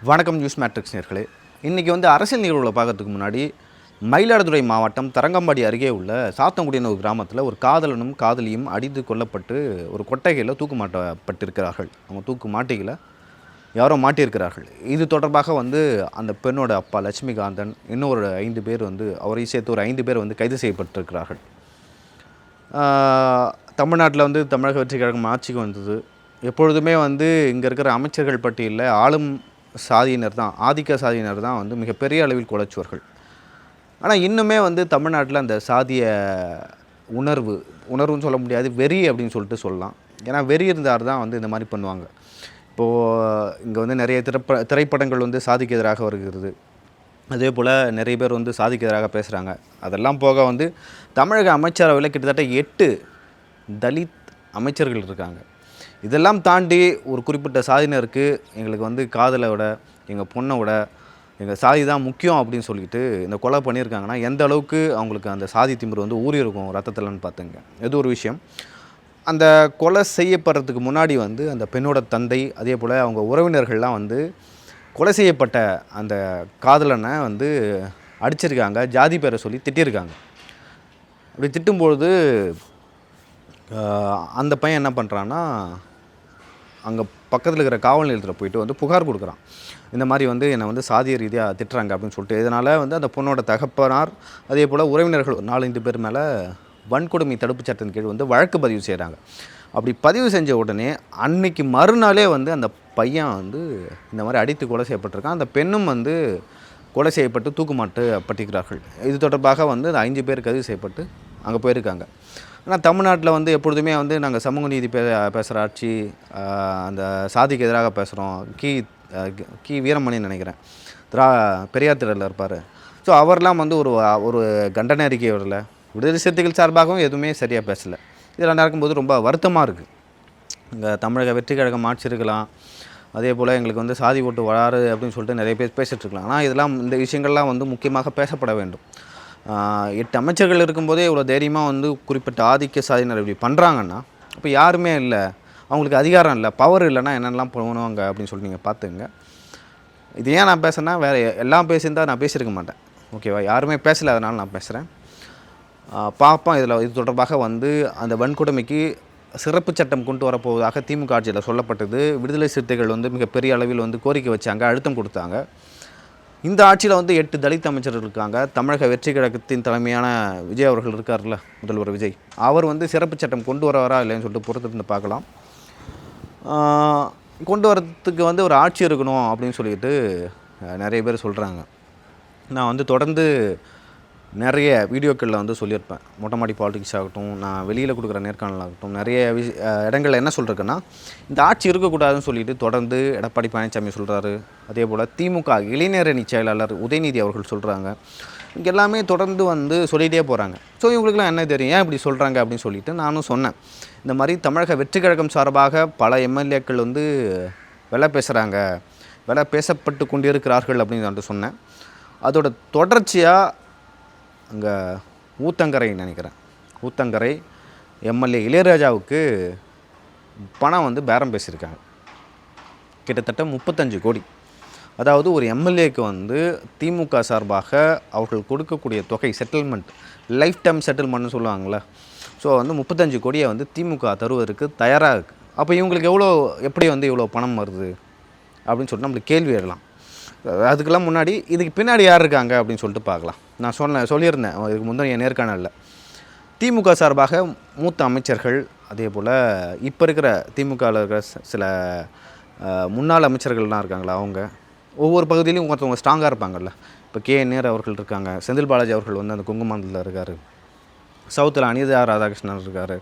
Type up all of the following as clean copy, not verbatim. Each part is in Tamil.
வணக்கம் நியூஸ் மேட்ரிக்ஸ் நேர்களே. இன்றைக்கி அரசியல் நிகழ்வுகளை பார்க்கறதுக்கு முன்னாடி மயிலாடுதுறை மாவட்டம் தரங்கம்பாடி அருகே உள்ள சாத்தங்குடியின் ஒரு கிராமத்தில் ஒரு காதலனும் காதலியும் அடித்து கொல்லப்பட்டு ஒரு கொட்டகையில் தூக்கு மாட்டப்பட்டிருக்கிறார்கள். அவங்க தூக்கு மாட்டிகளை யாரோ மாட்டியிருக்கிறார்கள். இது தொடர்பாக அந்த பெண்ணோட அப்பா லட்சுமிகாந்தன் இன்னொரு 5 பேர் அவரை சேர்த்து ஒரு 5 பேர் கைது செய்யப்பட்டிருக்கிறார்கள். தமிழ்நாட்டில் தமிழக வெற்றி கழகம் ஆட்சிக்கு வந்தது. எப்பொழுதுமே இங்கே இருக்கிற அமைச்சர்கள் பட்டியலில் ஆளும் சாதியினர் தான், ஆதிக்க சாதியினர் தான் மிகப்பெரிய அளவில் குலைச்சுவர்கள். ஆனால் இன்னுமே தமிழ்நாட்டில் அந்த சாதிய உணர்வுன்னு சொல்ல முடியாது, வெறி அப்படின்னு சொல்லிட்டு சொல்லலாம். ஏன்னா வெறி இருந்தார் தான் இந்த மாதிரி பண்ணுவாங்க. இப்போது இங்கே நிறைய திரைப்படங்கள் சாதிக்கு எதிராக வருகிறது. அதே போல் நிறைய பேர் சாதிக்கு எதிராக பேசுகிறாங்க. அதெல்லாம் போக தமிழக அமைச்சரவையில் கிட்டத்தட்ட 8 தலித் அமைச்சர்கள் இருக்காங்க. இதெல்லாம் தாண்டி ஒரு குறிப்பிட்ட சாதியினருக்கு எங்களுக்கு காதலை விட எங்கள் பொண்ணை விட எங்கள் சாதி தான் முக்கியம் அப்படின்னு சொல்லிட்டு இந்த கொலை பண்ணியிருக்காங்கன்னா எந்த அளவுக்கு அவங்களுக்கு அந்த சாதி திமிர் ஊறி இருக்கும் ரத்தத்தில்னு பார்த்துங்க. இது ஒரு விஷயம். அந்த கொலை செய்யப்படுறதுக்கு முன்னாடி அந்த பெண்ணோட தந்தை அதே போல் அவங்க உறவினர்கள்லாம் கொலை செய்யப்பட்ட அந்த காதலனை அடிச்சிருக்காங்க, ஜாதி பேரை சொல்லி திட்டியிருக்காங்க. அப்படி திட்டும்பொழுது அந்த பையன் என்ன பண்ணுறான்னா, அங்கே பக்கத்தில் இருக்கிற காவல் நிலையத்தில் போயிட்டு புகார் கொடுக்குறான். இந்த மாதிரி என்னை சாதிய ரீதியாக திட்டுறாங்க அப்படின்னு சொல்லிட்டு. இதனால் அந்த பொண்ணோட தகப்பனார் அதே போல் உறவினர்கள் 4-5 பேர் மேலே வன்கொடுமை தடுப்பு சட்டத்தின் கீழ் வழக்கு பதிவு செய்கிறாங்க. அப்படி பதிவு செஞ்ச உடனே அன்னைக்கு மறுநாளே அந்த பையன் இந்த மாதிரி அடித்து கொலை செய்யப்பட்டிருக்கான். அந்த பெண்ணும் கொலை செய்யப்பட்டு தூக்கு மாட்டப்பட்டிருக்கிறார்கள். இது தொடர்பாக அந்த 5 பேர் கைது செய்யப்பட்டு அங்கே போயிருக்காங்க. ஆனால் தமிழ்நாட்டில் எப்பொழுதுமே நாங்கள் சமூக நீதி பேசுகிற ஆட்சி, அந்த சாதிக்கு எதிராக பேசுகிறோம். கி வீரமணின்னு நினைக்கிறேன், பெரியார் திடலில் இருப்பார். ஸோ அவர்லாம் ஒரு கண்டன அறிக்கை வரல, விடுதலை சிறுத்தைகள் சார்பாகவும் எதுவுமே சரியாக பேசலை. இதெல்லாம் நடக்கும்போது ரொம்ப வருத்தமாக இருக்குது. இங்கே தமிழக வெற்றி கழகம் ஆட்சி இருக்கலாம், அதே போல் எங்களுக்கு சாதி ஓட்டு வராது அப்படின்னு சொல்லிட்டு நிறைய பேர் பேசிகிட்ருக்கலாம். ஆனால் இதெல்லாம் இந்த விஷயங்கள்லாம் முக்கியமாக பேசப்பட வேண்டும். 8 அமைச்சர்கள் இருக்கும்போதே இவ்வளோ தைரியமாக குறிப்பிட்ட ஆதிக்க சாதியினர் இப்படி பண்ணுறாங்கன்னா, இப்போ யாருமே இல்லை, அவங்களுக்கு அதிகாரம் இல்லை, பவர் இல்லைன்னா என்னென்னலாம் பண்ணுவாங்க அப்படின்னு சொல்லிட்டு நீங்கள் பார்த்துங்க. இது ஏன் நான் பேசுகிறேன்னா, வேறு எல்லாம் பேசியிருந்தால் நான் பேசியிருக்க மாட்டேன். ஓகேவா? யாருமே பேசலை, அதனால் நான் பேசுகிறேன். பார்ப்போம். இது தொடர்பாக அந்த வன்கொடுமைக்கு சிறப்பு சட்டம் கொண்டு வரப்போவதாக திமுக ஆட்சியில் சொல்லப்பட்டது. விடுதலை சிறுத்தைகள் மிகப்பெரிய அளவில் கோரிக்கை வச்சாங்க, அழுத்தம் கொடுத்தாங்க. இந்த ஆட்சியில் 8 தலித் அமைச்சர்கள் இருக்காங்க. தமிழக வெற்றி கழகத்தின் தலைமையான விஜய் அவர்கள் இருக்கார்ல, முதல்வர் விஜய், அவர் சிறப்பு சட்டம் கொண்டு வரவரா இல்லைன்னு சொல்லிட்டு பொறுத்திருந்து பார்க்கலாம். கொண்டு வரத்துக்கு ஒரு ஆட்சி இருக்கணும் அப்படின்னு சொல்லிட்டு நிறைய பேர் சொல்கிறாங்க. நான் தொடர்ந்து நிறைய வீடியோக்களில் சொல்லியிருப்பேன். மொட்டை மாடி பாலிடிக்ஸ் ஆகட்டும், நான் வெளியில் கொடுக்குற நேர்காணல் ஆகட்டும், நிறைய இடங்களில் என்ன சொல்கிறேன்னா, இந்த ஆட்சி இருக்கக்கூடாதுன்னு சொல்லிட்டு தொடர்ந்து எடப்பாடி பழனிசாமி சொல்கிறாரு. அதே போல் திமுக இளைஞரணி செயலாளர் உதயநிதி அவர்கள் சொல்கிறாங்க. இங்கே எல்லாமே தொடர்ந்து சொல்லிகிட்டே போகிறாங்க. ஸோ இவங்களுக்குலாம் என்ன தெரியும், ஏன் இப்படி சொல்கிறாங்க அப்படின்னு சொல்லிட்டு நானும் சொன்னேன். இந்த மாதிரி தமிழக வெற்றி கழகம் சார்பாக பல எம்எல்ஏக்கள் விலை பேசுகிறாங்க, விலை பேசப்பட்டு கொண்டிருக்கிறார்கள் அப்படின்னு சொன்னேன். அதோட தொடர்ச்சியாக அங்கே ஊத்தங்கரை எம்எல்ஏ இளையராஜாவுக்கு பணம் பேரம் பேசியிருக்காங்க. கிட்டத்தட்ட 35 கோடி. அதாவது ஒரு எம்எல்ஏக்கு திமுக சார்பாக அவர்கள் கொடுக்கக்கூடிய தொகை செட்டில்மெண்ட், லைஃப் டைம் செட்டில்மெண்ட்னு சொல்லுவாங்களே. ஸோ 35 கோடியை திமுக தருவதற்கு தயாராக இருக்குது. அப்போ இவங்களுக்கு எப்படி இவ்வளோ பணம் வருது அப்படின்னு சொல்லிட்டு நம்மளுக்கு கேள்வி எழலாம். அதுக்கெல்லாம் முன்னாடி இதுக்கு பின்னாடி யார் இருக்காங்க அப்படின்னு சொல்லிட்டு பார்க்கலாம். நான் சொல்லியிருந்தேன் இதுக்கு முந்தைய நேர்காணலில், திமுக சார்பாக மூத்த அமைச்சர்கள், அதே போல் இப்போ இருக்கிற திமுகவில் இருக்கிற சில முன்னாள் அமைச்சர்கள்லாம் இருக்காங்களா, அவங்க ஒவ்வொரு பகுதியிலையும் ஒருத்தவங்க ஸ்ட்ராங்காக இருப்பாங்கள்ல. இப்போ நேரு அவர்கள் இருக்காங்க, செந்தில் பாலாஜி அவர்கள் அந்த குங்குமத்தில் இருக்கார், சவுத்தில் அனிதா ராதாகிருஷ்ணன் இருக்கார்.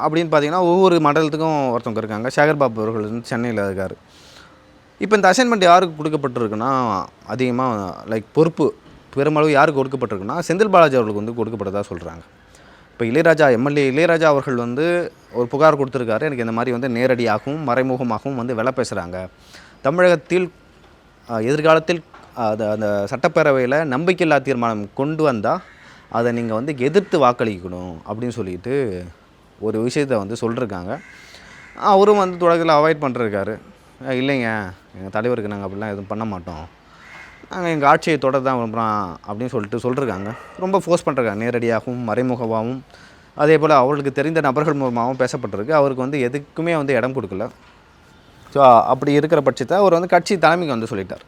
அப்படின்னு பார்த்தீங்கன்னா ஒவ்வொரு மண்டலத்துக்கும் ஒருத்தவங்க இருக்காங்க. சேகர்பாபு அவர்கள் சென்னையில் இருக்கார். இப்போ இந்த அசைன்மெண்ட் யாருக்கு கொடுக்கப்பட்டிருக்குன்னா, அதிகமாக பொறுப்பு பெருமளவு யாருக்கு கொடுக்கப்பட்டிருக்குன்னா செந்தில் பாலாஜி அவர்களுக்கு கொடுக்கப்பட்டதாக சொல்கிறாங்க. இப்போ எம்எல்ஏ இளையராஜா அவர்கள் ஒரு புகார் கொடுத்துருக்காரு. எனக்கு இந்த மாதிரி நேரடியாகவும் மறைமுகமாகவும் விலை பேசுகிறாங்க. தமிழகத்தில் எதிர்காலத்தில் அந்த சட்டப்பேரவையில் நம்பிக்கையில்லா தீர்மானம் கொண்டு வந்தால் அதை நீங்கள் எதிர்த்து வாக்களிக்கணும் அப்படின்னு சொல்லிட்டு ஒரு விஷயத்தை சொல்லியிருக்காங்க. அவரும் தொடக்கத்தில் அவாய்ட் பண்ணிருக்காரு. இல்லைங்க எங்கள் தலைவருக்கு நாங்கள் அப்படிலாம் எதுவும் பண்ண மாட்டோம், நாங்கள் எங்கள் ஆட்சியை தொடர தான் விரும்புகிறோம் அப்படின்னு சொல்லியிருக்காங்க. ரொம்ப ஃபோர்ஸ் பண்ணுறாங்க, நேரடியாகவும் மறைமுகமாகவும் அதே போல் அவர்களுக்கு தெரிந்த நபர்கள் மூலமாகவும் பேசப்பட்டிருக்கு. அவருக்கு வந்து எதுக்குமே வந்து இடம் கொடுக்கல. ஸோ அப்படி இருக்கிற பட்சத்தை அவர் வந்து கட்சி தலைமைக்கு வந்து சொல்லிட்டார்.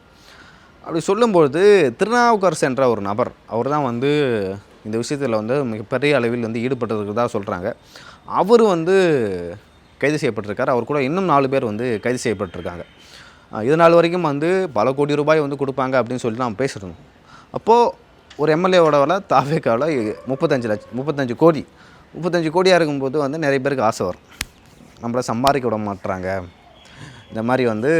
அப்படி சொல்லும்பொழுது திருநாவுக்கரசு என்ற ஒரு நபர், அவர் தான் வந்து இந்த விஷயத்தில் வந்து மிகப்பெரிய அளவில் வந்து ஈடுபட்டிருக்கிறதா சொல்கிறாங்க. அவர் வந்து கைது செய்யப்பட்டிருக்கார். அவர் கூட இன்னும் 4 பேர் வந்து கைது செய்யப்பட்டிருக்காங்க. இது நாள் வரைக்கும் வந்து பல கோடி ரூபாய் வந்து கொடுப்பாங்க அப்படின்னு சொல்லிட்டு நாம் பேசியிருந்தோம். அப்போது ஒரு எம்எல்ஏவோட விலை தாவேக்காவில் 35 கோடி 35 கோடியாக இருக்கும்போது வந்து நிறைய பேருக்கு ஆசை வரும், நம்மளை சம்பாதிக்க விட மாட்டுறாங்க, இந்த மாதிரி வந்து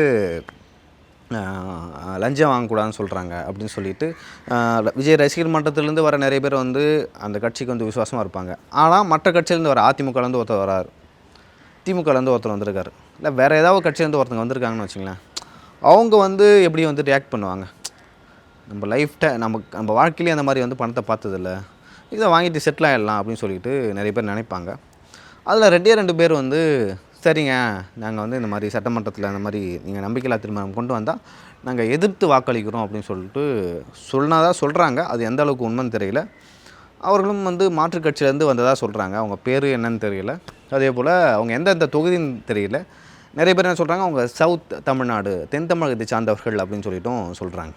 லஞ்சம் வாங்கக்கூடாதுன்னு சொல்கிறாங்க அப்படின்னு சொல்லிட்டு விஜய் ரசிகர் மன்றத்திலேருந்து வர நிறைய பேர் வந்து அந்த கட்சிக்கு வந்து விசுவாசமாக இருப்பாங்க. ஆனால் மற்ற கட்சியிலேருந்து வர அதிமுகலேருந்து ஒருத்தர் வராரு, திமுகலேருந்து ஒருத்தர் வந்திருக்காரு, இல்லை வேறு ஏதாவது கட்சியிலேருந்து ஒருத்தங்க வந்திருக்காங்கன்னு வச்சுங்களேன், அவங்க வந்து எப்படி வந்து ரியாக்ட் பண்ணுவாங்க? நம்ம வாழ்க்கையிலேயே அந்த மாதிரி வந்து பணத்தை பார்த்ததில்ல, இதை வாங்கிட்டு செட்டில் ஆகிடலாம் அப்படின்னு சொல்லிட்டு நிறைய பேர் நினைப்பாங்க. அதில் 2 பேர் வந்து சரிங்க, நாங்கள் வந்து இந்த மாதிரி சட்டமன்றத்தில் இந்த மாதிரி நீங்கள் நம்பிக்கையில்லா தீர்மானம் கொண்டு வந்தால் நாங்கள் எதிர்த்து வாக்களிக்கிறோம் அப்படின்னு சொல்லிட்டு சொன்னதாக சொல்கிறாங்க. அது எந்த அளவுக்கு உண்மைன்னு தெரியல. அவர்களும் வந்து மாற்றுக் கட்சியிலேருந்து வந்ததாக சொல்கிறாங்க. அவங்க பேர் என்னன்னு தெரியல. அதே போல் அவங்க எந்தெந்த தொகுதின்னு தெரியல. நிறைய பேர் என்ன சொல்கிறாங்க, அவங்க சவுத் தமிழ்நாடு, தென் தமிழகத்தை சார்ந்தவர்கள் அப்படின்னு சொல்லிட்டும் சொல்கிறாங்க.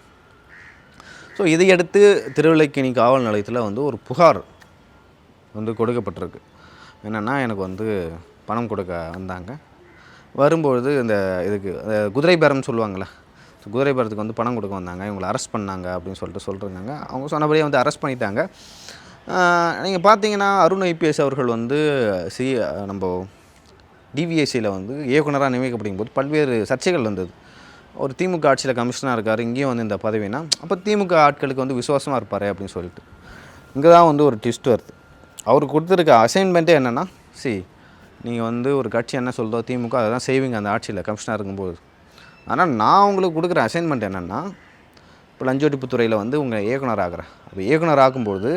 ஸோ இதையடுத்து திருவில்லைக்கேணி காவல் நிலையத்தில் வந்து ஒரு புகார் வந்து கொடுக்கப்பட்டிருக்கு. என்னென்னா, எனக்கு வந்து பணம் கொடுக்க வந்தாங்க, வரும்பொழுது இந்த இதுக்கு குதிரை பேரம்னு சொல்லுவாங்கள்ல, குதிரை பேரத்துக்கு வந்து பணம் கொடுக்க வந்தாங்க, இவங்களை அரெஸ்ட் பண்ணாங்க அப்படின்னு சொல்லியிருந்தாங்க. அவங்க சொன்னபடியே வந்து அரெஸ்ட் பண்ணிட்டாங்க. நீங்கள் பார்த்தீங்கன்னா அருண் ஐபிஎஸ் அவர்கள் வந்து நம்ம டிவிஎஸ்சியில் வந்து இயக்குனராக நியமிக்கப்படும்போது போது பல்வேறு சர்ச்சைகள் வந்தது. ஒரு திமுக ஆட்சியில் கமிஷனாக இருக்கார், இங்கேயும் வந்து இந்த பதவினா அப்போ திமுக ஆட்களுக்கு வந்து விசுவாசமாக இருப்பார் அப்படின்னு சொல்லிட்டு இங்கே தான் வந்து ஒரு ட்விஸ்ட் வருது. அவருக்கு கொடுத்துருக்க அசைன்மெண்ட்டே என்னென்னா, நீங்கள் வந்து ஒரு கட்சி என்ன சொல்கிறதோ திமுக அதை தான் செய்வீங்க அந்த ஆட்சியில் கமிஷனாக இருக்கும்போது. ஆனால் நான் உங்களுக்கு கொடுக்குற அசைன்மெண்ட் என்னென்னா, இப்போ லஞ்ச ஒழிப்புத்துறையில் வந்து உங்கள் இயக்குனர் ஆகிறேன். அப்போ இயக்குனர் ஆகும்போது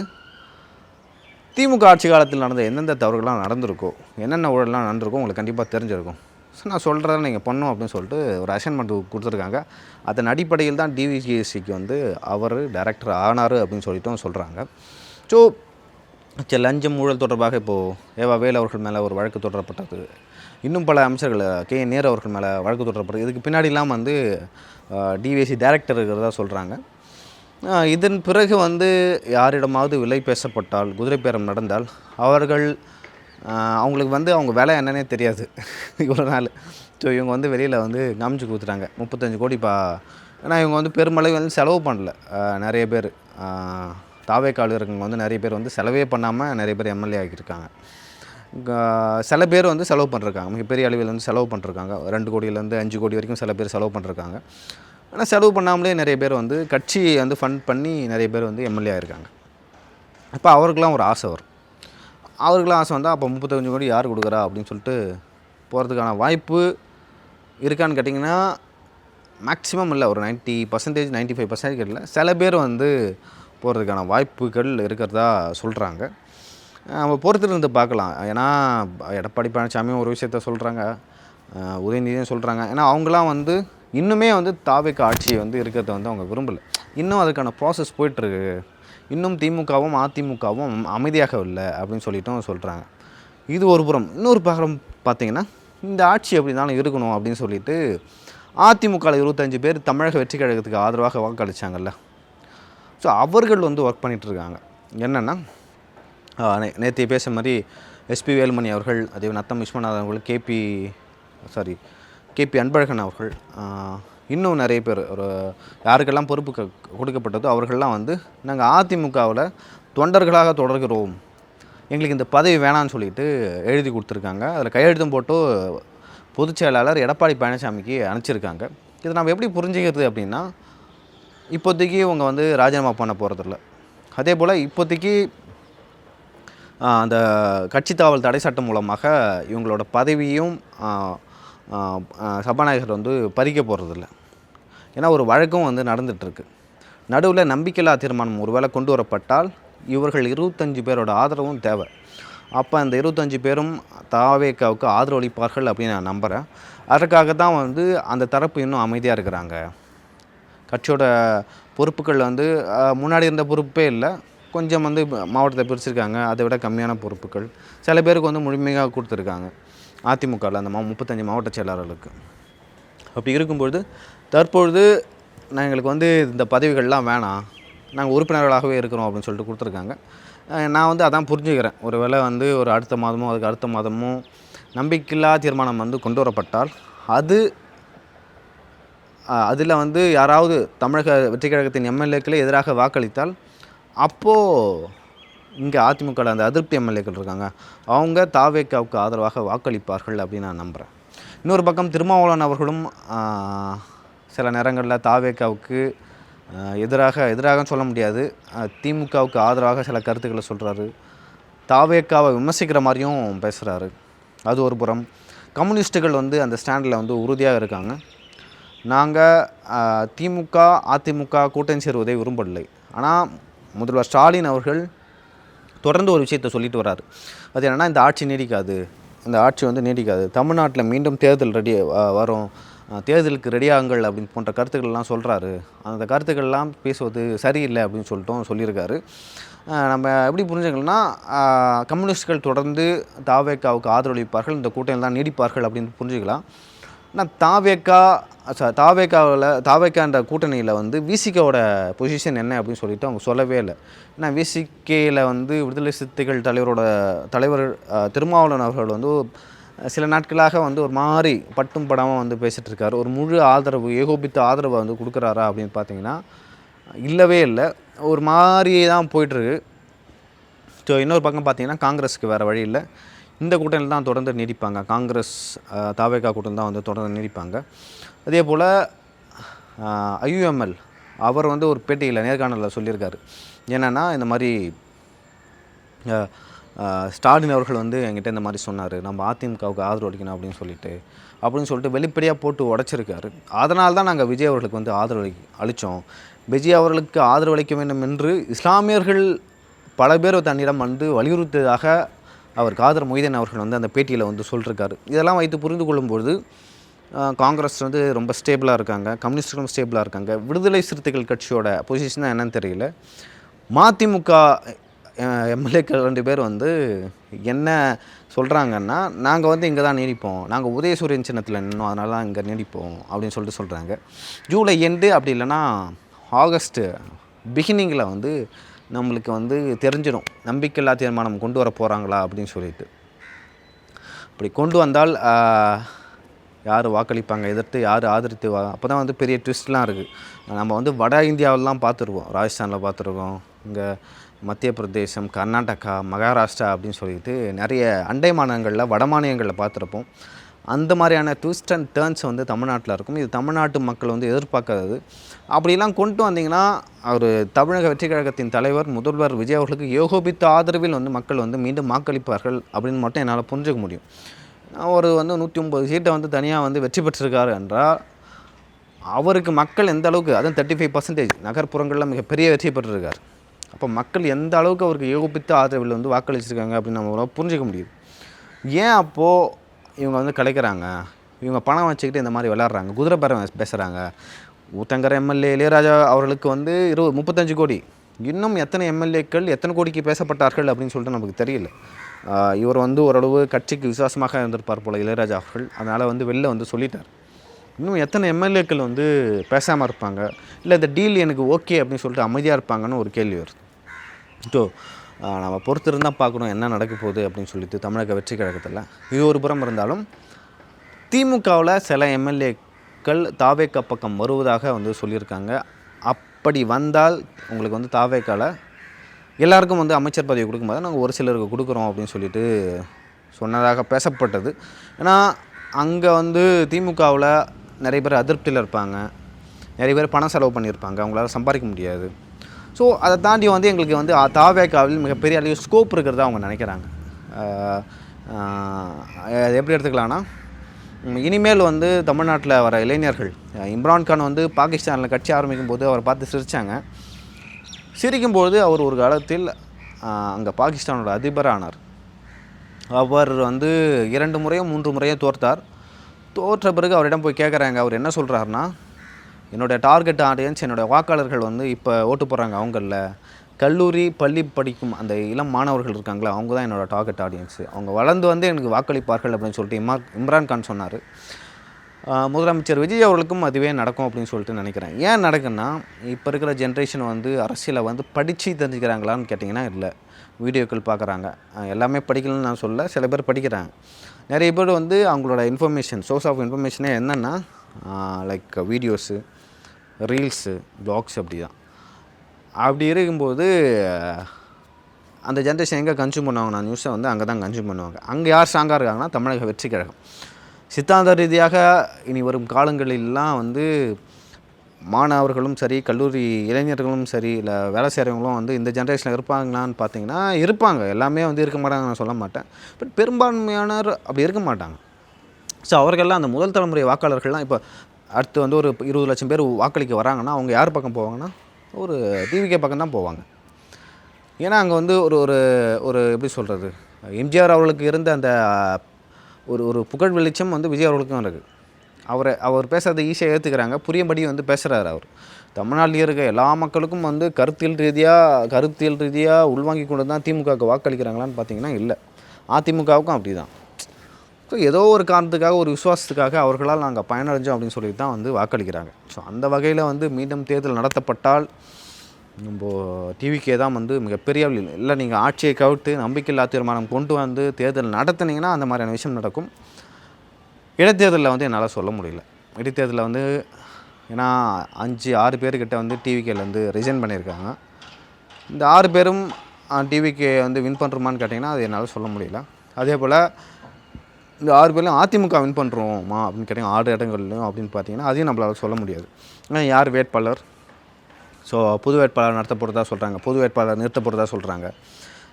திமுக ஆட்சி காலத்தில் நடந்த எந்தெந்த தவறுகள்லாம் நடந்திருக்கோ, என்னென்ன ஊழலாம் நடந்திருக்கோ உங்களுக்கு கண்டிப்பாக தெரிஞ்சிருக்கும். ஸோ நான் சொல்கிறத நீங்கள் பண்ணணும் அப்படின்னு சொல்லிட்டு ஒரு அசைன்மெண்ட் கொடுத்துருக்காங்க. அதன் அடிப்படையில் தான் டிவிஎஸ்சிக்கு வந்து அவர் டைரக்டர் ஆனார் அப்படின்னு சொல்லிட்டும் சொல்கிறாங்க. ஸோ லஞ்சம் ஊழல் தொடர்பாக இப்போது ஏவா வேலு அவர்கள் மேலே ஒரு வழக்கு தொடரப்பட்டது, இன்னும் பல அமைச்சர்கள் கே.என். நேரு அவர்கள் மேலே வழக்கு தொடரப்பட்டது. இதுக்கு பின்னாடிலாம் வந்து டிவிஎஸ்சி டைரக்டர் இருக்கிறதா சொல்கிறாங்க. இதன் பிறகு வந்து யாரிடமாவது விலை பேசப்பட்டால், குதிரை பேரம் நடந்தால், அவங்களுக்கு வந்து அவங்க வேலை என்னன்னே தெரியாது இவ்வளோ நாள். ஸோ இவங்க வந்து வெளியில் வந்து காமிச்சு கொடுத்துட்டாங்க 35 கோடிப்பா. ஏன்னா இவங்க வந்து பெருமளவு வந்து செலவு பண்ணல. நிறைய பேர் தாவேக்கால் இருக்கவங்க வந்து நிறைய பேர் வந்து செலவே பண்ணாமல் நிறைய பேர் எம்எல்ஏ ஆகியிருக்காங்க. சில பேர் வந்து செலவு பண்ணிருக்காங்க, மிகப்பெரிய அளவில் வந்து செலவு பண்ணிருக்காங்க. 2 கோடியிலேருந்து 5 கோடி வரைக்கும் சில பேர் செலவு பண்ணிருக்காங்க. ஆனால் செலவு பண்ணாமலே நிறைய பேர் வந்து கட்சியை வந்து ஃபண்ட் பண்ணி நிறைய பேர் வந்து எம்எல்ஏ ஆகிருக்காங்க. அப்போ அவருக்கெலாம் ஒரு ஆசை வரும். அவருக்கெலாம் ஆசை வந்தால் அப்போ 35 கோடி யார் கொடுக்குறா அப்படின்னு சொல்லிட்டு போகிறதுக்கான வாய்ப்பு இருக்கான்னு கேட்டிங்கன்னா மேக்ஸிமம் இல்லை, ஒரு 90%, 95% இல்லை. சில பேர் வந்து போகிறதுக்கான வாய்ப்புகள் இருக்கிறதா சொல்கிறாங்க. நம்ம பொறுத்திருந்து பார்க்கலாம். ஏன்னா எடப்பாடி பழனிசாமியும் ஒரு விஷயத்த சொல்கிறாங்க, உதயநிதியும் சொல்கிறாங்க. ஏன்னா அவங்களாம் வந்து இன்னுமே வந்து தாவேக்கா ஆட்சி வந்து இருக்கிறத வந்து அவங்க விரும்பலை. இன்னும் அதுக்கான ப்ராசஸ் போயிட்டுருக்கு. இன்னும் திமுகவும் அதிமுகவும் அமைதியாக இல்லை அப்படின்னு சொல்லிட்டும் சொல்கிறாங்க. இது ஒரு புறம். இன்னொரு பக்கம் பார்த்திங்கன்னா, இந்த ஆட்சி எப்படி இருந்தாலும் இருக்கணும் அப்படின்னு சொல்லிட்டு அதிமுகவில் 25 பேர் தமிழக வெற்றி கழகத்துக்கு ஆதரவாக வாக்களித்தாங்கல்ல, ஸோ அவர்கள் வந்து ஒர்க் பண்ணிகிட்ருக்காங்க. என்னென்னா, நேற்று பேசுகிற மாதிரி எஸ்பி வேலுமணி அவர்கள், அதே நத்தம் விஸ்வநாதன் அவர்கள், கேபி அன்பழகன் அவர்கள், இன்னும் நிறைய பேர், ஒரு யாருக்கெல்லாம் பொறுப்பு கொடுக்கப்பட்டதோ அவர்கள்லாம் வந்து நாங்கள் அதிமுகவில் தொண்டர்களாக தொடர்கிறோம், எங்களுக்கு இந்த பதவி வேணான்னு சொல்லிட்டு எழுதி கொடுத்துருக்காங்க. அதில் கையெழுத்தும் போட்டு பொதுச் செயலாளர் எடப்பாடி பழனிசாமிக்கு அனுப்பிச்சிருக்காங்க. இதை நம்ம எப்படி புரிஞ்சுக்கிறது அப்படின்னா, இப்போதைக்கு இவங்க வந்து ராஜினாமா பண்ண போகிறதில்ல. அதே போல் இப்போதைக்கு அந்த கட்சி தாவல் தடை சட்டம் மூலமாக இவங்களோட பதவியும் சபாநாயகர் வந்து பறிக்க போகிறதில்ல. ஏன்னா ஒரு வழக்கம் வந்து நடந்துகிட்ருக்கு. நடுவில் நம்பிக்கையில்லா தீர்மானம் ஒருவேளை கொண்டு வரப்பட்டால் இவர்கள் 25 பேரோட ஆதரவும் தேவை. அப்போ அந்த 25 பேரும் தாவேக்காவுக்கு ஆதரவளிப்பார்கள் அப்படின்னு நான் நம்புகிறேன். அதற்காக தான் வந்து அந்த தரப்பு இன்னும் அமைதியாக இருக்கிறாங்க. கட்சியோட பொறுப்புகள் வந்து முன்னாடி இருந்த பொறுப்பே இல்லை, கொஞ்சம் வந்து மாவட்டத்தை பிரிச்சிருக்காங்க, அதை விட கம்மியான பொறுப்புகள் சில பேருக்கு வந்து முழுமையாக கொடுத்துருக்காங்க அதிமுகவில் அந்த 35 மாவட்ட செயலாளர்களுக்கு. அப்படி இருக்கும்பொழுது தற்பொழுது எங்களுக்கு வந்து இந்த பதவிகள்லாம் வேணாம், நாங்கள் உறுப்பினர்களாகவே இருக்கிறோம் அப்படின்னு சொல்லிட்டு கொடுத்துருக்காங்க. நான் வந்து அதான் புரிஞ்சுக்கிறேன். ஒரு வேளை வந்து ஒரு அடுத்த மாதமோ அதுக்கு அடுத்த மாதமோ நம்பிக்கையில்லா தீர்மானம் வந்து கொண்டு வரப்பட்டால் அதில் வந்து யாராவது தமிழக வெற்றிக் கழகத்தின் எம்எல்ஏக்களே எதிராக வாக்களித்தால் அப்போது இங்கே அதிமுகவில் அந்த அதிருப்தி எம்எல்ஏக்கள் இருக்காங்க, அவங்க தாவேக்காவுக்கு ஆதரவாக வாக்களிப்பார்கள் அப்படின்னு நான் நம்புகிறேன். இன்னொரு பக்கம் திருமாவளவன் அவர்களும் சில நேரங்களில் தாவேக்காவுக்கு எதிராக சொல்ல முடியாது, திமுகவுக்கு ஆதரவாக சில கருத்துக்களை சொல்கிறாரு, தாவேக்காவை விமர்சிக்கிற மாதிரியும் பேசுகிறாரு. அது ஒரு புறம். கம்யூனிஸ்ட்டுகள் வந்து அந்த ஸ்டாண்டில் வந்து உறுதியாக இருக்காங்க. நாங்கள் திமுக அதிமுக கூட்டணி சேருவதை விரும்பவில்லை. ஆனால் முதல்வர் ஸ்டாலின் அவர்கள் தொடர்ந்து ஒரு விஷயத்தை சொல்லிட்டு வர்றாரு. அது என்னென்னா, இந்த ஆட்சி நீடிக்காது, தமிழ்நாட்டில் மீண்டும் தேர்தல் வரும், தேர்தலுக்கு ரெடியாகுங்கள் அப்படின்னு போன்ற கருத்துக்கள்லாம் சொல்கிறாரு. அந்த கருத்துக்கள்லாம் பேசுவது சரியில்லை அப்படின்னு சொல்லியிருக்காரு. நம்ம எப்படி புரிஞ்சுக்கணும்னா, கம்யூனிஸ்ட்கள் தொடர்ந்து தாவேக்காவுக்கு ஆதரவளிப்பார்கள், இந்த கூட்டணியில் தான் நீடிப்பார்கள் அப்படின்னு புரிஞ்சுக்கலாம். ஆனால் தாவேக்கான்ற கூட்டணியில் வந்து விசிகாவோட பொசிஷன் என்ன அப்படின்னு சொல்லிட்டு அவங்க சொல்லவே இல்லை. ஏன்னா விசிகேயில் வந்து விடுதலை சிறுத்தைகள் தலைவர் திருமாவளவன் அவர்கள் வந்து சில நாட்களாக வந்து ஒரு மாதிரி பட்டும் படாமல் வந்து பேசிகிட்டு இருக்காரு. ஒரு முழு ஆதரவு, ஏகோபித்த ஆதரவை வந்து கொடுக்குறாரா அப்படின்னு பார்த்தீங்கன்னா இல்லவே இல்லை, ஒரு மாதிரி தான் போய்ட்டுருக்கு. ஸோ இன்னொரு பக்கம் பார்த்தீங்கன்னா காங்கிரஸுக்கு வேறு வழி இல்லை, இந்த கூட்டணியில் தான் தொடர்ந்து நீடிப்பாங்க. காங்கிரஸ் தாவேக்கா கூட்டணி தான் வந்து தொடர்ந்து நீடிப்பாங்க. அதே போல் ஐயுஎம்எல் அவர் வந்து ஒரு பேட்டியில் நேர்காணலில் சொல்லியிருக்காரு. என்னென்னா, இந்த மாதிரி ஸ்டாலின் அவர்கள் வந்து என்கிட்ட இந்த மாதிரி சொன்னார், நம்ம அதிமுகவுக்கு ஆதரவு அளிக்கணும் அப்படின்னு சொல்லிட்டு வெளிப்படையாக போட்டு உடைச்சிருக்காரு. அதனால தான் நாங்கள் விஜய் அவர்களுக்கு வந்து ஆதரவு அளித்தோம். விஜய் அவர்களுக்கு ஆதரவு அளிக்க வேண்டும் என்று இஸ்லாமியர்கள் பல பேர் தன்னிடம் வந்து வலியுறுத்தியதாக அவர் காதர் மொய்தீன் அவர்கள் வந்து அந்த பேட்டியில் வந்து சொல்லியிருக்காரு. இதெல்லாம் வைத்து புரிந்து கொள்ளும்பொழுது காங்கிரஸ் வந்து ரொம்ப ஸ்டேபிளாக இருக்காங்க, கம்யூனிஸ்டுகளும் ஸ்டேபிளாக இருக்காங்க. விடுதலை சிறுத்தைகள் கட்சியோட பொசிஷன் என்னன்னு தெரியல. மதிமுக எம்எல்ஏக்கள் 2 பேர் வந்து என்ன சொல்கிறாங்கன்னா, நாங்கள் வந்து இங்கே தான் நீடிப்போம், நாங்கள் உதயசூரியன் சின்னத்தில் நின்னோம், அதனால தான் இங்கே நீடிப்போம் அப்படின்னு சொல்கிறாங்க. ஜூலை எண்டு அப்படி இல்லைன்னா ஆகஸ்ட்டு பிகினிங்கில் வந்து நம்மளுக்கு வந்து தெரிஞ்சிடும் நம்பிக்கையில்லா தீர்மானம் கொண்டு வர போகிறாங்களா அப்படின்னு சொல்லிட்டு. அப்படி கொண்டு வந்தால் யார் வாக்களிப்பாங்க, எதிர்த்து யார் ஆதரித்து அப்போ தான் வந்து பெரிய ட்விஸ்ட்லாம் இருக்குது. நம்ம வந்து வட இந்தியாவிலலாம் பார்த்துருவோம், ராஜஸ்தானில் பார்த்துருக்கோம், இங்கே மத்திய பிரதேசம், கர்நாடகா, மகாராஷ்டிரா அப்படின்னு சொல்லிட்டு நிறைய அண்டை மாநிலங்களில் வட மாநிலங்களில் பார்த்துருப்போம். அந்த மாதிரியான ட்விஸ்ட் அண்ட் டேர்ன்ஸ் வந்து தமிழ்நாட்டில் இருக்கும். இது தமிழ்நாட்டு மக்கள் வந்து எதிர்பார்க்காதது. அப்படிலாம் கொண்டு வந்தீங்கன்னா, அவர் தமிழக வெற்றிக் கழகத்தின் தலைவர் முதல்வர் விஜய் அவர்களுக்கு ஏகோபித்த ஆதரவில் வந்து மக்கள் வந்து மீண்டும் வாக்களிப்பார்கள் அப்படின்னு மட்டும் என்னால் புரிஞ்சுக்க முடியும். அவர் வந்து 109 சீட்டை வந்து தனியாக வந்து வெற்றி பெற்றிருக்காரு என்றால், அவருக்கு மக்கள் எந்த அளவுக்கு, அதுவும் 35% நகர்ப்புறங்களில் மிகப்பெரிய வெற்றி பெற்றிருக்கார். அப்போ மக்கள் எந்த அளவுக்கு அவருக்கு ஏகோபித்த ஆதரவில் வந்து வாக்களிச்சிருக்காங்க அப்படின்னு நம்ம புரிஞ்சிக்க முடியுது. ஏன் அப்போது இவங்க வந்து கலைக்கிறாங்க, இவங்க பணம் வச்சுக்கிட்டு இந்த மாதிரி விளையாடுறாங்க, குதிரை பேரம் பேசுகிறாங்க. ஊத்தங்கரை எம்எல்ஏ இளையராஜா அவர்களுக்கு வந்து 35 கோடி, இன்னும் எத்தனை எம்எல்ஏக்கள் எத்தனை கோடிக்கு பேசப்பட்டார்கள் அப்படின்னு சொல்லிட்டு நமக்கு தெரியல. இவர் வந்து ஓரளவு கட்சிக்கு விசுவாசமாக இருந்திருப்பார் போல் இளையராஜா அவர்கள், அதனால் வந்து வெளில வந்து சொல்லிட்டார். இன்னும் எத்தனை எம்எல்ஏக்கள் வந்து பேசாமல் இருப்பாங்க, இல்லை இந்த டீல் எனக்கு ஓகே அப்படின்னு சொல்லிட்டு அமைதியாக இருப்பாங்கன்னு ஒரு கேள்வி வருது. ஸோ நம்ம பொறுத்திருந்தால் பார்க்கணும் என்ன நடக்க போகுது அப்படின்னு சொல்லிட்டு தமிழக வெற்றி கழகத்தில். இது ஒரு புறம் இருந்தாலும் திமுகவில் சில எம்எல்ஏக்கள் தாவேக்கா பக்கம் வருவதாக வந்து சொல்லியிருக்காங்க. அப்படி வந்தால் உங்களுக்கு வந்து தாவேக்காவில் எல்லாருக்கும் வந்து அமைச்சர் பதவி கொடுக்கும்போது நாங்கள் ஒரு சிலருக்கு கொடுக்குறோம் அப்படின்னு சொல்லிட்டு சொன்னதாக பேசப்பட்டது. ஏன்னா அங்கே வந்து திமுகவில் நிறைய பேர் அதிருப்தியில் இருப்பாங்க, நிறைய பேர் பணம் செலவு பண்ணியிருப்பாங்க, அவங்களால சம்பாதிக்க முடியாது. ஸோ அதை தாண்டி வந்து எங்களுக்கு வந்து தாவேக்காவில் மிகப்பெரிய அளவு ஸ்கோப் இருக்கிறதா அவங்க நினைக்கிறாங்க. அது எப்படி எடுத்துக்கலான்னா, இனிமேல் வந்து தமிழ்நாட்டில் வர இளைஞர்கள், இம்ரான்கான் வந்து பாகிஸ்தானில் கட்சி ஆரம்பிக்கும் போது அவரை பார்த்து சிரித்தாங்க. சிரிக்கும்போது அவர் ஒரு காலத்தில் அங்கே பாகிஸ்தானோட அதிபரானார். அவர் வந்து 2 முறையோ 3 முறையோ தோற்றார். தோற்ற பிறகு அவரிடம் போய் கேட்குறாங்க. அவர் என்ன சொல்கிறாருன்னா, என்னுடைய டார்கெட் ஆடியன்ஸ், என்னுடைய வாக்காளர்கள் வந்து இப்போ ஓட்டு போடுறாங்க அவங்கள. கல்லூரி, பள்ளி படிக்கும் அந்த இளம் மாணவர்கள் இருக்காங்களா, அவங்க தான் என்னோடய டார்கெட் ஆடியன்ஸு. அவங்க வளர்ந்து வந்து எனக்கு வாக்களிப்பார்கள் அப்படின்னு சொல்லிட்டு இம்ரான் கான் சொன்னார். முதலமைச்சர் விஜய் அவர்களுக்கும் அதுவே நடக்கும் அப்படின்னு சொல்லிட்டு நினைக்கிறேன். ஏன் நடக்குன்னா, இப்போ இருக்கிற ஜென்ரேஷன் வந்து அரசியலை வந்து படித்து தெரிஞ்சுக்கிறாங்களான்னு கேட்டிங்கன்னா இல்லை. வீடியோக்கள் பார்க்குறாங்க. எல்லாமே படிக்கலன்னு நான் சொல்ல, சில பேர் படிக்கிறாங்க. நிறைய பேர் வந்து அவங்களோட இன்ஃபர்மேஷன், சோர்ஸ் ஆஃப் இன்ஃபர்மேஷனே என்னென்னா லைக் வீடியோஸு, ரீல்ஸு, ப்ளாக்ஸ் அப்படி தான். அப்படி இருக்கும்போது அந்த ஜென்ரேஷன் எங்கே கன்சியூம் பண்ணுவாங்கன்னா, நியூஸை வந்து அங்கே தான் கன்சியூம் பண்ணுவாங்க. அங்கே யார் ஸ்ட்ராங்காக இருக்காங்கன்னா தமிழக வெற்றி கழகம். சித்தாந்த ரீதியாக இனி வரும் காலங்களிலெலாம் வந்து மாணவர்களும் சரி, கல்லூரி இளைஞர்களும் சரி, இல்லை வேலை செய்கிறவங்களும் வந்து இந்த ஜென்ரேஷனில் இருப்பாங்களான்னு பார்த்தீங்கன்னா இருப்பாங்க. எல்லாமே வந்து இருக்க மாட்டாங்க நான் சொல்ல மாட்டேன். பட் பெரும்பான்மையானவர் அப்படி இருக்க மாட்டாங்க. ஸோ அவர்கள்லாம் அந்த முதல் தலைமுறை வாக்காளர்கள்லாம் இப்போ அடுத்து வந்து ஒரு 20 லட்சம் பேர் வாக்களிக்க வராங்கன்னா அவங்க யார் பக்கம் போவாங்கன்னா ஒரு டிவிகே பக்கம் தான் போவாங்க. ஏன்னா அங்கே வந்து ஒரு ஒரு ஒரு எப்படி சொல்கிறது, எம்ஜிஆர் அவர்களுக்கு இருந்த அந்த ஒரு ஒரு புகழ் வெளிச்சம் வந்து விஜய் அவர்களுக்கும் இருக்குது. அவர் பேசுகிறத ஈஸியாக ஏற்றுக்கிறாங்க, புரியும்படி வந்து பேசுகிறாரு. அவர் தமிழ்நாட்டில் இருக்க எல்லா மக்களுக்கும் வந்து கருத்தியல் ரீதியாக உள்வாங்கி கொண்டு தான் திமுகவுக்கு வாக்களிக்கிறாங்களான்னு பார்த்தீங்கன்னா இல்லை. அதிமுகவுக்கும் அப்படி தான். ஸோ ஏதோ ஒரு காரணத்துக்காக, ஒரு விசுவாசத்துக்காக அவர்களால் நாங்கள் பயனடைஞ்சோம் அப்படின்னு சொல்லி தான் வந்து வாக்களிக்கிறாங்க. ஸோ அந்த வகையில் வந்து மீண்டும் தேர்தல் நடத்தப்பட்டால் நம்ம டிவிக்கே தான் வந்து மிகப்பெரிய இல்லை. நீங்கள் ஆட்சியை கவிழ்த்து நம்பிக்கையில்லா தீர்மானம் கொண்டு வந்து தேர்தல் நடத்துனீங்கன்னா அந்த மாதிரியான விஷயம் நடக்கும். இடைத்தேர்தலில் வந்து என்னால் சொல்ல முடியல. இடைத்தேர்தலில் வந்து ஏன்னா 5-6 பேர்கிட்ட வந்து டிவிகேலேருந்து ரிசைன் பண்ணியிருக்காங்க. இந்த 6 பேரும் டிவிகே வந்து வின் பண்ணுறோமான்னு கேட்டிங்கன்னா அது என்னால் சொல்ல முடியல. அதே போல் இந்த 6 பேர்லையும் அதிமுக வின் பண்ணுறோமா அப்படின்னு கேட்டிங்கன்னா 6 இடங்கள்லையும் அப்படின்னு பார்த்தீங்கன்னா அதையும் நம்மளால் சொல்ல முடியாது. ஏன்னா யார் வேட்பாளர், ஸோ புது வேட்பாளர் நடத்த போகிறதா சொல்கிறாங்க, புது வேட்பாளர் நிறுத்த போகிறதா சொல்கிறாங்க.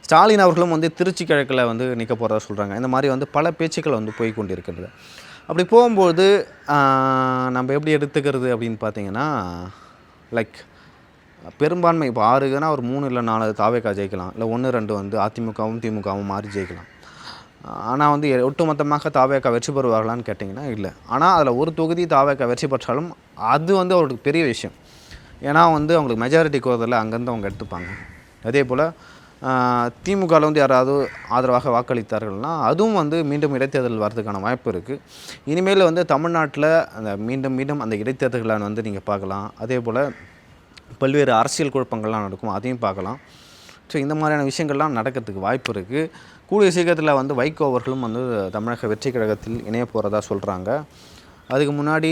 ஸ்டாலின் அவர்களும் வந்து திருச்சி கிழக்கில் வந்து நிற்க போகிறதா சொல்கிறாங்க. இந்த மாதிரி வந்து பல பேச்சுக்கள் வந்து போய் கொண்டிருக்கிறது. அப்படி போகும்போது நம்ம எப்படி எடுத்துக்கிறது அப்படின்னு பார்த்தீங்கன்னா லைக் பெரும்பான்மை இப்போ 6னா ஒரு 3 இல்லை 4 தாவேக்கா ஜெயிக்கலாம், இல்லை 1-2 வந்து அதிமுகவும் திமுகவும் மாறி ஜெயிக்கலாம். ஆனால் வந்து ஒட்டுமொத்தமாக தாவேக்கா வெற்றி பெறுவார்களான்னு கேட்டிங்கன்னா இல்லை. ஆனால் அதில் ஒரு தொகுதி தாவேக்கா வெற்றி பெற்றாலும் அது வந்து அவருக்கு பெரிய விஷயம். ஏன்னா வந்து அவங்களுக்கு மெஜாரிட்டி கோரத்தில் அங்கேருந்து அவங்க எடுத்துப்பாங்க. அதே போல் திமுகவில் வந்து யாராவது ஆதரவாக வாக்களித்தார்கள்னா அதுவும் வந்து மீண்டும் இடைத்தேர்தல் வரதுக்கான வாய்ப்பு இருக்குது. இனிமேல் வந்து தமிழ்நாட்டில் அந்த மீண்டும் அந்த இடைத்தேர்தல்களை வந்து நீங்கள் பார்க்கலாம். அதே போல் பல்வேறு அரசியல் குழப்பங்கள்லாம் நடக்கும், அதையும் பார்க்கலாம். ஸோ இந்த மாதிரியான விஷயங்கள்லாம் நடக்கிறதுக்கு வாய்ப்பு இருக்குது. கூடிய சீக்கிரத்தில் வந்து வைகோ அவர்களும் வந்து தமிழக வெற்றி கழகத்தில் இணைய போகிறதா சொல்கிறாங்க. அதுக்கு முன்னாடி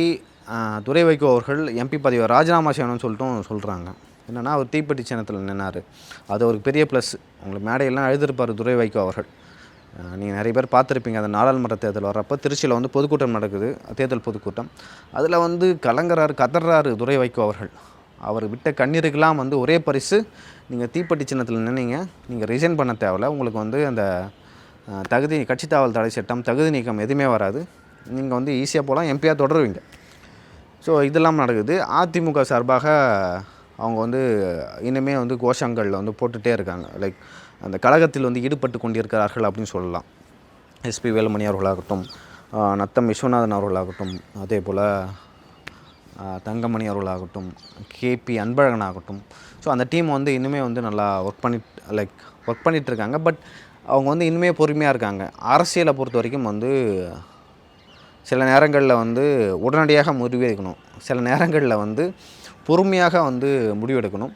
துரை வைகோ அவர்கள் எம்பி பதவியை ராஜினாமா செய்யணும்னு சொல்லிட்டும் சொல்கிறாங்க. என்னென்னா அவர் தீப்பெட்டி சின்னத்தில் நின்னார், அது அவருக்கு பெரிய ப்ளஸ். உங்களுக்கு மேடையெல்லாம் எழுதிருப்பார் துரை வைகோ அவர்கள். நீங்கள் நிறைய பேர் பார்த்துருப்பீங்க. அந்த நாடாளுமன்ற தேர்தல் வர்றப்போ திருச்சியில் வந்து பொதுக்கூட்டம் நடக்குது, தேர்தல் பொதுக்கூட்டம். அதில் வந்து கதறாரு துரை வைகோ அவர்கள். அவர் விட்ட கண்ணீருக்கெல்லாம் வந்து ஒரே பரிசு, நீங்கள் தீப்பெட்டி சின்னத்தில் நின்னீங்க, நீங்கள் ரிசைன் பண்ண தேவையில்ல, உங்களுக்கு வந்து அந்த கட்சி தாவல் தடை சட்டம், தகுதி நீக்கம் எதுவுமே வராது, நீங்கள் வந்து ஈஸியாக போகலாம், எம்பியாக தொடருவீங்க. ஸோ இதெல்லாம் நடக்குது. அதிமுக சார்பாக அவங்க வந்து இனிமே வந்து கோஷங்களில் வந்து போட்டுகிட்டே இருக்காங்க. லைக் அந்த கழகத்தில் வந்து ஈடுபட்டு கொண்டிருக்கிறார்கள் அப்படின்னு சொல்லலாம். எஸ்பி வேலுமணி அவர்களாகட்டும், நத்தம் விஸ்வநாதன் அவர்களாகட்டும், அதே போல் தங்கமணி அவர்களாகட்டும், கேபி அன்பழகன் ஆகட்டும். ஸோ அந்த டீம் வந்து இன்னுமே வந்து நல்லா ஒர்க் பண்ணிகிட்ருக்காங்க. பட் அவங்க வந்து இன்னுமே பொறுமையாக இருக்காங்க. அரசியலை பொறுத்த வரைக்கும் வந்து சில நேரங்களில் வந்து உடனடியாக முடிவெடுக்கணும், சில நேரங்களில் வந்து பொறுமையாக வந்து முடிவெடுக்கணும்.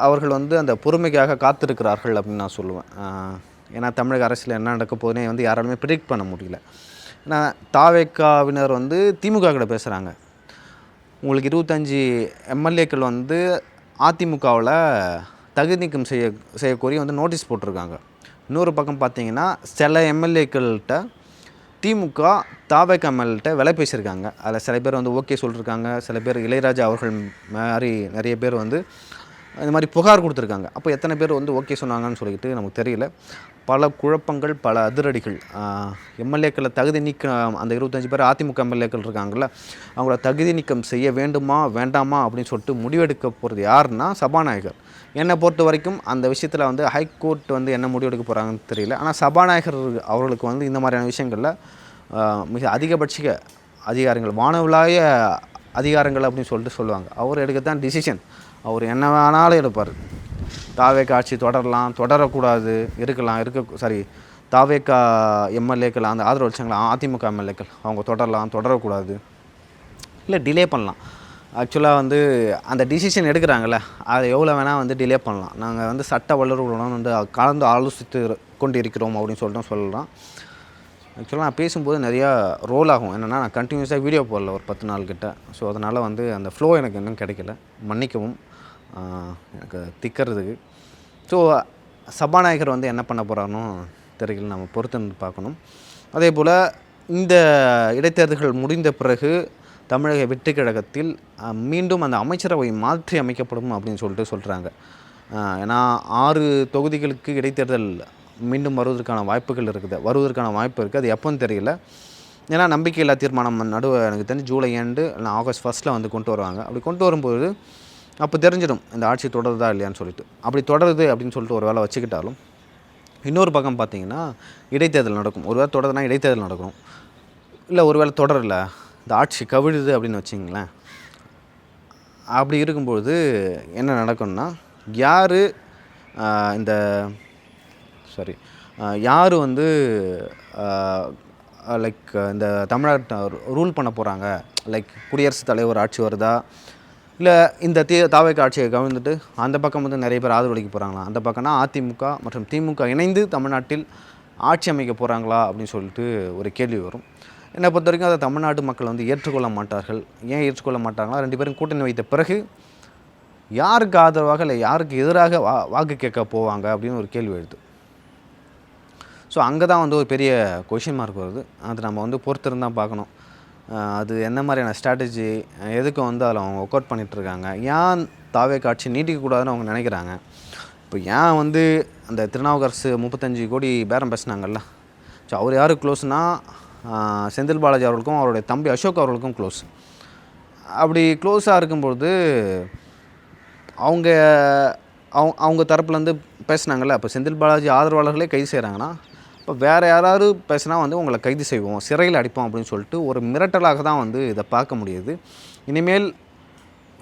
அவர்கள் வந்து அந்த பொறுமைக்காக காத்திருக்கிறார்கள் அப்படின்னு நான் சொல்லுவேன். ஏன்னா தமிழக அரசியல் என்ன நடக்க போதுனே வந்து யாராலுமே ப்ரிடிக்ட் பண்ண முடியல. ஏன்னா தாவேக்காவினர் வந்து திமுக கிட்ட பேசுகிறாங்க. உங்களுக்கு 25 எம்எல்ஏக்கள் வந்து அதிமுகவில் தகுதி நீக்கம் செய்யக்கோரி வந்து நோட்டீஸ் போட்டிருக்காங்க. இன்னொரு பக்கம் பார்த்தீங்கன்னா சில எம்எல்ஏக்கள்கிட்ட திமுக தாவேக்கா எம்எல்ஏட்ட விலை பேசியிருக்காங்க. அதில் சில பேர் வந்து ஓகே சொல்லியிருக்காங்க, சில பேர் இளையராஜா அவர்கள் மாதிரி நிறைய பேர் வந்து இந்த மாதிரி புகார் கொடுத்துருக்காங்க. அப்போ எத்தனை பேர் வந்து ஓகே சொன்னாங்கன்னு சொல்லிட்டு நமக்கு தெரியல. பல குழப்பங்கள், பல அதிரடிகள். எம்எல்ஏக்களை தகுதி நீக்கம், அந்த 25 பேர் அதிமுக எம்எல்ஏக்கள் இருக்காங்கள்ல, அவங்கள தகுதி நீக்கம் செய்ய வேண்டுமா வேண்டாமா அப்படின்னு சொல்லிட்டு முடிவெடுக்க போகிறது யாருன்னா சபாநாயகர். என்னை பொறுத்த வரைக்கும் அந்த விஷயத்தில் வந்து ஹைகோர்ட் வந்து என்ன முடிவெடுக்க போகிறாங்கன்னு தெரியல. ஆனால் சபாநாயகர் அவர்களுக்கு வந்து இந்த மாதிரியான விஷயங்களில் மிக அதிகபட்ச அதிகாரங்கள், வானவிலாய அதிகாரங்கள் அப்படின்னு சொல்லிட்டு சொல்லுவாங்க. அவர் எடுக்க தான் டிசிஷன். அவர் என்ன வேணாலும் எடுப்பார். தாவேக்கா ஆட்சி தொடரலாம், தொடரக்கூடாது, தாவேக்கா எம்எல்ஏக்கள் அந்த ஆதரவு வச்சாங்களா அதிமுக எம்எல்ஏக்கள் அவங்க தொடரலாம், தொடரக்கூடாது, இல்லை டிலே பண்ணலாம். ஆக்சுவலாக வந்து அந்த டிசிஷன் எடுக்கிறாங்கல்ல, அதை எவ்வளோ வேணால் வந்து டிலே பண்ணலாம். நாங்கள் வந்து சட்ட வல்லுநர்களுடன் வந்து கலந்து ஆலோசித்து கொண்டு இருக்கிறோம் அப்படின்னு சொல்லிட்டு சொல்லலாம். ஆக்சுவலாக நான் பேசும்போது நிறையா ரோல் ஆகும். என்னென்னா நான் கண்டினியூஸாக வீடியோ போடல ஒரு 10 நாள் கிட்ட. ஸோ அதனால் வந்து அந்த ஃப்ளோ எனக்கு இன்னும் கிடைக்கல, மன்னிக்கவும் எனக்கு திக்கிறதுக்கு. ஸோ சபாநாயகர் வந்து என்ன பண்ண போகிறானோ தெரியல, நம்ம பொறுத்து பார்க்கணும். அதே போல் இந்த இடைத்தேர்தல்கள் முடிந்த பிறகு தமிழக வெற்றிக் கழகத்தில் மீண்டும் அந்த அமைச்சரவை மாற்றி அமைக்கப்படும் அப்படின்னு சொல்லிட்டு சொல்கிறாங்க. ஏன்னா 6 தொகுதிகளுக்கு இடைத்தேர்தல் மீண்டும் வருவதற்கான வாய்ப்பு இருக்குது. அது எப்போன்னு தெரியல. ஏன்னா நம்பிக்கையில்லா தீர்மானம் எனக்கு தெரிஞ்சு ஜூலை எண்டு இல்லை ஆகஸ்ட் ஃபஸ்ட்டில் வந்து கொண்டு வருவாங்க. அப்படி கொண்டு வரும்போது அப்போ தெரிஞ்சிடும் இந்த ஆட்சி தொடருதா இல்லையான்னு சொல்லிட்டு. அப்படி தொடருது அப்படின்னு சொல்லிட்டு ஒரு வேளை வச்சுக்கிட்டாலும், இன்னொரு பக்கம் பார்த்திங்கன்னா இடைத்தேர்தல் நடக்கும். ஒரு வேளை தொடருதுன்னா இடைத்தேர்தல் நடக்கும். இல்லை ஒரு வேளை தொடரலை, இந்த ஆட்சி கவிழுது அப்படின்னு வச்சிங்களேன். அப்படி இருக்கும்பொழுது என்ன நடக்கும்னா, யார் வந்து லைக் இந்த தமிழ்நாட்டை ரூல் பண்ண போகிறாங்க, லைக் குடியரசுத் தலைவர் ஆட்சி வருதா, இல்லை இந்த தாவேக்கா ஆட்சியை கவிழ்ந்துட்டு அந்த பக்கம் வந்து நிறைய பேர் ஆதரவளிக்க போகிறாங்களா, அந்த பக்கம்னா அதிமுக மற்றும் திமுக இணைந்து தமிழ்நாட்டில் ஆட்சி அமைக்க போகிறாங்களா அப்படின்னு சொல்லிட்டு ஒரு கேள்வி வரும். என்னை பொறுத்த வரைக்கும் அதை தமிழ்நாட்டு மக்கள் வந்து ஏற்றுக்கொள்ள மாட்டார்கள். ஏன் ஏற்றுக்கொள்ள மாட்டாங்களா, 2 பேரும் கூட்டணி வைத்த பிறகு யாருக்கு ஆதரவாக இல்லை யாருக்கு எதிராக வாக்கு கேட்க போவாங்க அப்படின்னு ஒரு கேள்வி எழுது. ஸோ அங்கே தான் வந்து ஒரு பெரிய கொஷின் மார்க் வருது. அது நம்ம வந்து பொறுத்திருந்து தான் பார்க்கணும். அது என்ன மாதிரியான ஸ்ட்ராட்டஜி, எதுக்கும் வந்து அதில் அவங்க ஒர்க் அவுட் பண்ணிகிட்ருக்காங்க. ஏன் தாவேக்கா ஆட்சி நீட்டிக்கக்கூடாதுன்னு அவங்க நினைக்கிறாங்க. இப்போ ஏன் வந்து அந்த திருநாவுக்கரசு 35 கோடி பேரம் பேசினாங்கல்ல, ஸோ அவர் யாருக்கு க்ளோஸ்னால் செந்தில் பாலாஜி அவர்களுக்கும் அவருடைய தம்பி அசோக் அவர்களுக்கும் க்ளோஸ். அப்படி க்ளோஸாக இருக்கும்பொழுது அவங்க தரப்புலேருந்து பேசுனாங்கல்ல, இப்போ செந்தில் பாலாஜி ஆதரவாளர்களே கைது செய்கிறாங்கன்னா, இப்போ வேறு யாராவது பேசினா வந்து உங்களை கைது செய்வோம், சிறையில் அடிப்போம் அப்படின்னு சொல்லிட்டு ஒரு மிரட்டலாக தான் வந்து இதை பார்க்க முடியுது. இனிமேல்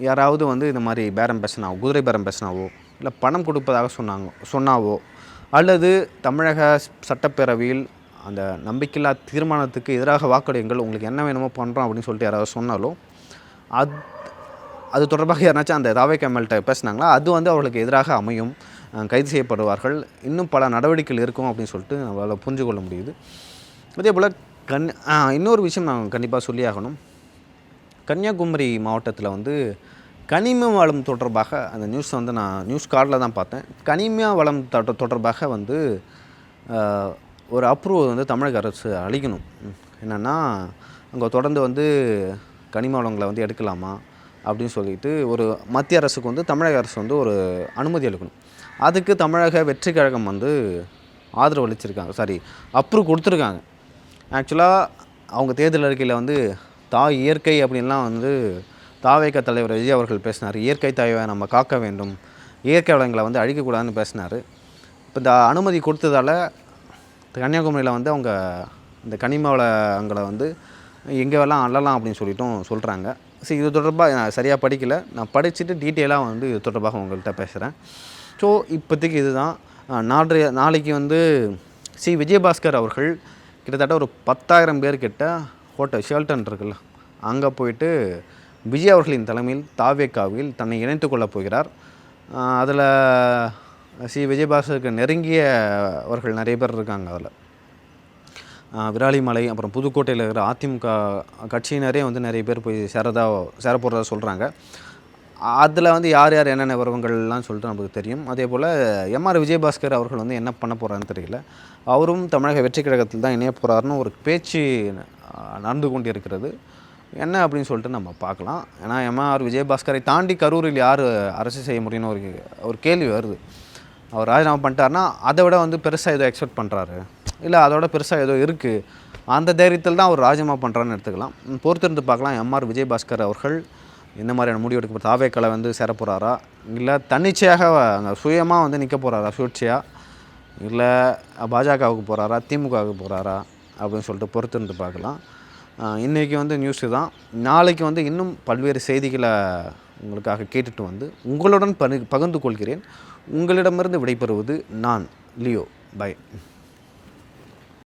யாராவது வந்து இந்த மாதிரி பேரம் பேசினாவோ, குதிரை பேரம் பேசினாவோ, இல்லை பணம் கொடுப்பதாக சொன்னாவோ, அல்லது தமிழக சட்டப்பேரவையில் அந்த நம்பிக்கையில்லா தீர்மானத்துக்கு எதிராக வாக்களியுங்கள், உங்களுக்கு என்ன வேணுமோ பண்ணுறோம் அப்படின்னு சொல்லிட்டு யாராவது சொன்னாலும், அது தொடர்பாக யாராச்சும் அந்த தாவேக்கா எம்எல்ஏ பேசினாங்களா, அது வந்து அவர்களுக்கு எதிராக அமையும், கைது செய்யப்படுவார்கள், இன்னும் பல நடவடிக்கைகள் இருக்கும் அப்படின்னு சொல்லிட்டு நம்மளால் புரிஞ்சு கொள்ள முடியுது. அதே போல் இன்னொரு விஷயம் நான் கண்டிப்பாக சொல்லி ஆகணும். கன்னியாகுமரி மாவட்டத்தில் வந்து கனிம வளம் தொடர்பாக அந்த நியூஸ் வந்து நான் நியூஸ் கார்டில் தான் பார்த்தேன். கனிம வளம் தொடர்பாக வந்து ஒரு அப்ரூவல் வந்து தமிழக அரசு அளிக்கணும். என்னென்னா, அங்கே தொடர்ந்து வந்து கனிம வளங்களை வந்து எடுக்கலாமா அப்படின்னு சொல்லிட்டு ஒரு மத்திய அரசுக்கு வந்து தமிழக அரசு வந்து ஒரு அனுமதி அளிக்கணும். அதுக்கு தமிழக வெற்றி கழகம் வந்து ஆதரவு அளிச்சிருக்காங்க, அப்ரூவ் கொடுத்துருக்காங்க. ஆக்சுவலாக அவங்க தேர்தல் அறிக்கையில் வந்து இயற்கை அப்படின்லாம் வந்து தாவேக்கா தலைவர் விஜய் அவர்கள் பேசினார். இயற்கை தாயை நம்ம காக்க வேண்டும், இயற்கை வளங்களை வந்து அழிக்கக்கூடாதுன்னு பேசினார். இப்போ இந்த அனுமதி கொடுத்ததால் கன்னியாகுமரியில் வந்து அவங்க இந்த கனிம வளங்களை வந்து எங்கே வேணாலும் அள்ளலாம் அப்படின்னு சொல்லிட்டும் சொல்கிறாங்க. சரி, இது தொடர்பாக நான் சரியாக படிக்கலை, நான் படிச்சுட்டு டீட்டெயிலாக வந்து இது தொடர்பாக உங்கள்கிட்ட பேசுகிறேன். ஸோ இப்போதைக்கு இதுதான். நாளைக்கு வந்து விஜயபாஸ்கர் அவர்கள் கிட்டத்தட்ட ஒரு 10,000 பேர்கிட்ட ஹோட்டல் ஷெல்டன் இருக்குல்ல, அங்கே போயிட்டு விஜய் அவர்களின் தலைமையில் தாவேக்காவில் தன்னை இணைத்து கொள்ளப் போகிறார். அதில் விஜயபாஸ்கருக்கு நெருங்கியவர்கள் நிறைய பேர் இருக்காங்க. அதில் விராலிமலை அப்புறம் புதுக்கோட்டையில் இருக்கிற அதிமுக கட்சியினரே வந்து நிறைய பேர் போய் சேர போகிறதா சொல்கிறாங்க. அதில் வந்து யார் என்னென்ன விவரங்கள்லாம் சொல்லிட்டு நமக்கு தெரியும். அதே போல் எம்ஆர் விஜயபாஸ்கர் அவர்கள் வந்து என்ன பண்ண போகிறாருன்னு தெரியல. அவரும் தமிழக வெற்றி கழகத்தில் தான் இணைய போகிறாருன்னு ஒரு பேச்சு நடந்து கொண்டு இருக்கிறது. என்ன அப்படின்னு சொல்லிட்டு நம்ம பார்க்கலாம். ஏன்னா எம்ஆர் விஜயபாஸ்கரை தாண்டி கரூரில் யார் அரசு செய்ய முடியும்னு ஒரு கேள்வி வருது. அவர் ராஜினாமா பண்ணிட்டாருன்னா அதை விட வந்து பெருசாக ஏதோ எக்ஸ்பெக்ட் பண்ணுறாரு, இல்லை அதோட பெருசாக ஏதோ இருக்குது, அந்த தைரியத்தில் தான் அவர் ராஜினாமா பண்ணுறான்னு எடுத்துக்கலாம். பொறுத்திருந்து பார்க்கலாம் எம்ஆர் விஜயபாஸ்கர் அவர்கள் என்ன மாதிரியான முடிவு எடுக்க போகிறார். தாவேக்களை வந்து சேர போகிறாரா, இல்லை தன்னிச்சையாக அங்கே சுயமாக வந்து நிற்க போகிறாரா சுயேட்சையாக, இல்லை பாஜகவுக்கு போகிறாரா திமுகவுக்கு போகிறாரா அப்படின்னு சொல்லிட்டு பொறுத்திருந்து பார்க்கலாம். இன்றைக்கி வந்து நியூஸு தான். நாளைக்கு வந்து இன்னும் பல்வேறு செய்திகளை உங்களுக்காக கேட்டுட்டு வந்து உங்களுடன் பகிர்ந்து கொள்கிறேன். உங்களிடமிருந்து விடைபெறுவது நான் லியோ. பை.